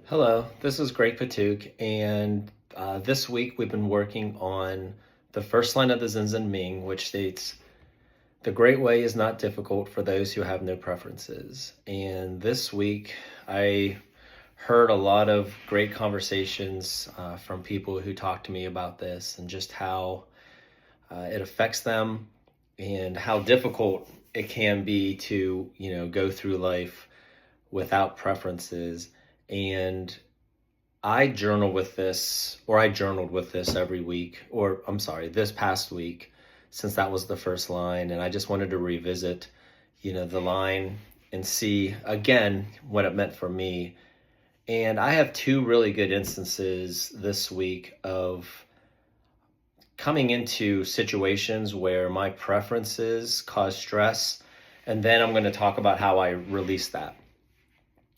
Hello, this is Greg Patuk, and this week we've been working on the first line of the Xin Xin Ming, which states, "The great way is not difficult for those who have no preferences." And this week I heard a lot of great conversations from people who talked to me about this and just how it affects them and how difficult it can be to, go through life without preferences. And I journaled with this every week, or I'm sorry, this past week, since that was the first line. And I just wanted to revisit, the line and see again what it meant for me. And I have two really good instances this week of coming into situations where my preferences cause stress. And then I'm going to talk about how I release that.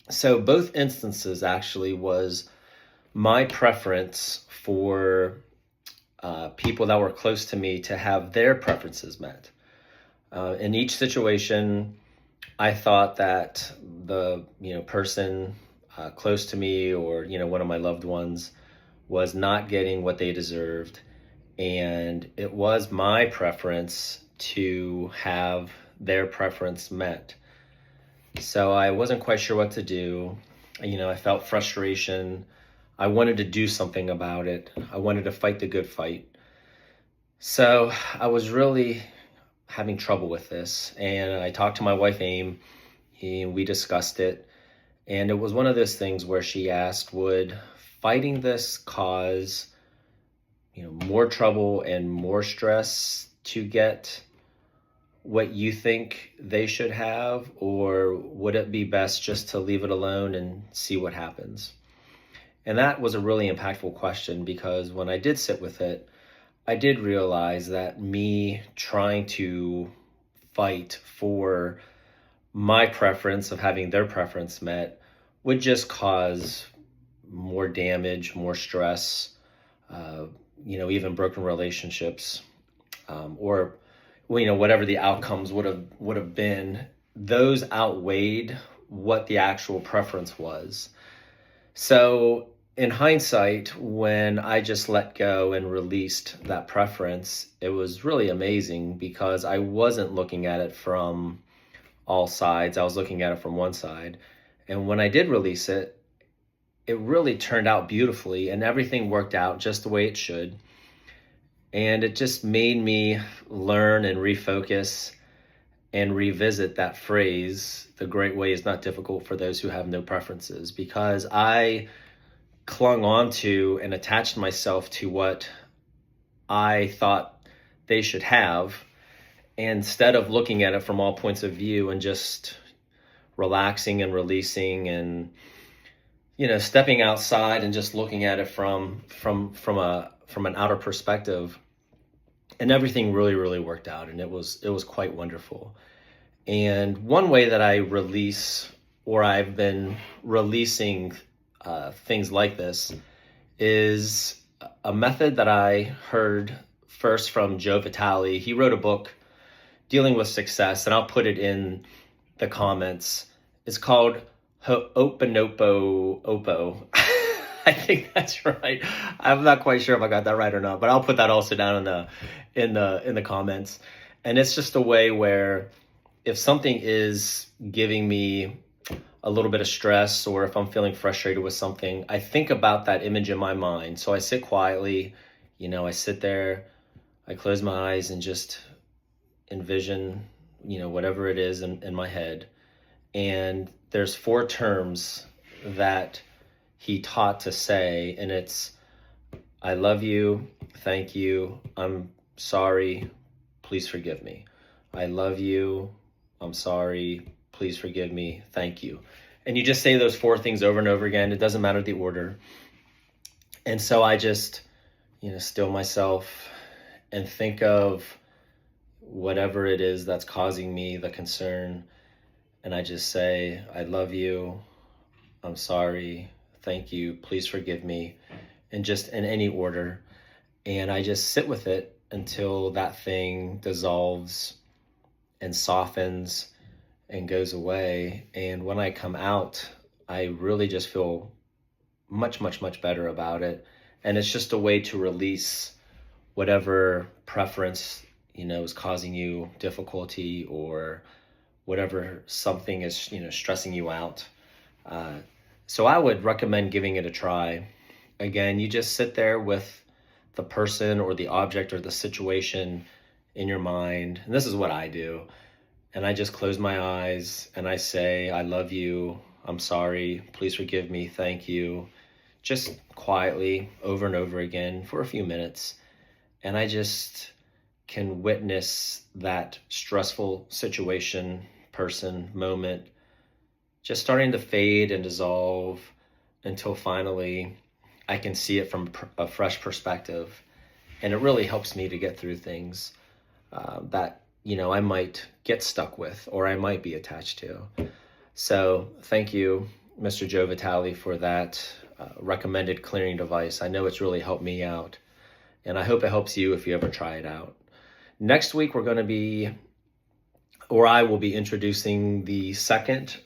So both instances actually was my preference for people that were close to me to have their preferences met. In each situation, I thought that the person close to me, or one of my loved ones, was not getting what they deserved, and it was my preference to have their preference met. So I wasn't quite sure what to do. I felt frustration. I wanted to do something about it. I wanted to fight the good fight. So I was really having trouble with this. And I talked to my wife, Aim, and we discussed it. And it was one of those things where she asked, would fighting this cause, more trouble and more stress to get what you think they should have, or would it be best just to leave it alone and see what happens? And that was a really impactful question, because when I did sit with it, I did realize that me trying to fight for my preference of having their preference met would just cause more damage, more stress, even broken relationships, or whatever the outcomes would have been. Those outweighed what the actual preference was. So in hindsight, when I just let go and released that preference, it was really amazing, because I wasn't looking at it from all sides. I was looking at it from one side. And when I did release it, it really turned out beautifully, and everything worked out just the way it should. And it just made me learn and refocus and revisit that phrase, "The great way is not difficult for those who have no preferences," because I clung on to and attached myself to what I thought they should have, instead of looking at it from all points of view and just relaxing and releasing and stepping outside and just looking at it from an outer perspective. And everything really, really worked out, and it was quite wonderful. And one way that I release, or I've been releasing things like this, is a method that I heard first from Joe Vitale. He wrote a book dealing with success, and I'll put it in the comments. It's called Ho'oponopono. I think that's right. I'm not quite sure if I got that right or not, but I'll put that also down in the comments. And it's just a way where, if something is giving me a little bit of stress, or if I'm feeling frustrated with something, I think about that image in my mind. So I sit quietly, I sit there, I close my eyes and just envision, whatever it is in my head. And there's 4 terms that he taught to say, and it's, "I love you, thank you, I'm sorry, please forgive me. I love you, I'm sorry, please forgive me, thank you." And you just say those 4 things over and over again. It doesn't matter the order. And so I just, still myself and think of whatever it is that's causing me the concern. And I just say, "I love you, I'm sorry, thank you, please forgive me," and just in any order. And I just sit with it until that thing dissolves and softens and goes away. And when I come out, I really just feel much, much, much better about it. And it's just a way to release whatever preference, is causing you difficulty, or whatever something is, stressing you out. So I would recommend giving it a try. Again, you just sit there with the person or the object or the situation in your mind. And this is what I do. And I just close my eyes and I say, I love you. I'm sorry. Please forgive me. Thank you. Just quietly over and over again for a few minutes. And I just can witness that stressful situation, person, moment, just starting to fade and dissolve until finally I can see it from a fresh perspective. And it really helps me to get through things that, I might get stuck with or I might be attached to. So thank you, Mr. Joe Vitale, for that recommended clearing device. I know it's really helped me out, and I hope it helps you if you ever try it out. Next week, I will be introducing the second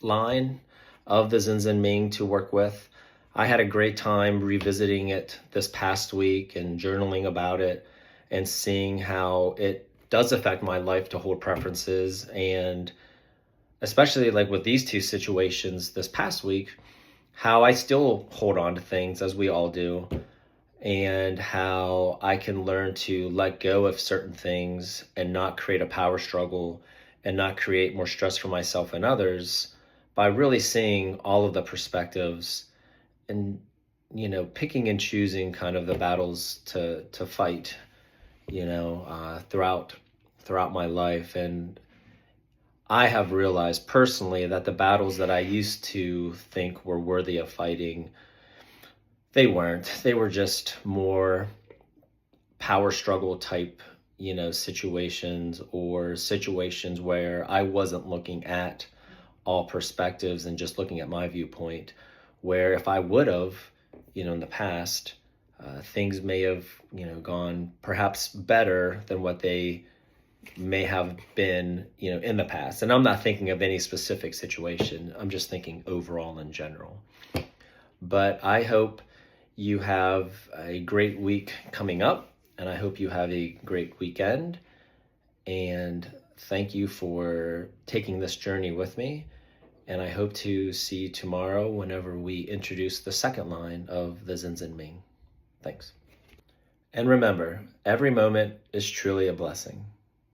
line of the Xin Xin Ming to work with. I had a great time revisiting it this past week and journaling about it and seeing how it does affect my life to hold preferences, and especially like with these two situations this past week, how I still hold on to things as we all do, and how I can learn to let go of certain things and not create a power struggle and not create more stress for myself and others by really seeing all of the perspectives and, picking and choosing kind of the battles to fight, throughout my life. And I have realized personally that the battles that I used to think were worthy of fighting, they weren't. They were just more power struggle type, situations, or situations where I wasn't looking at all perspectives and just looking at my viewpoint, where if I would have, in the past, things may have, gone perhaps better than what they may have been, in the past. And I'm not thinking of any specific situation. I'm just thinking overall in general. But I hope you have a great week coming up, and I hope you have a great weekend. And thank you for taking this journey with me. And I hope to see you tomorrow whenever we introduce the second line of the Xin Xin Ming. Thanks. And remember, every moment is truly a blessing.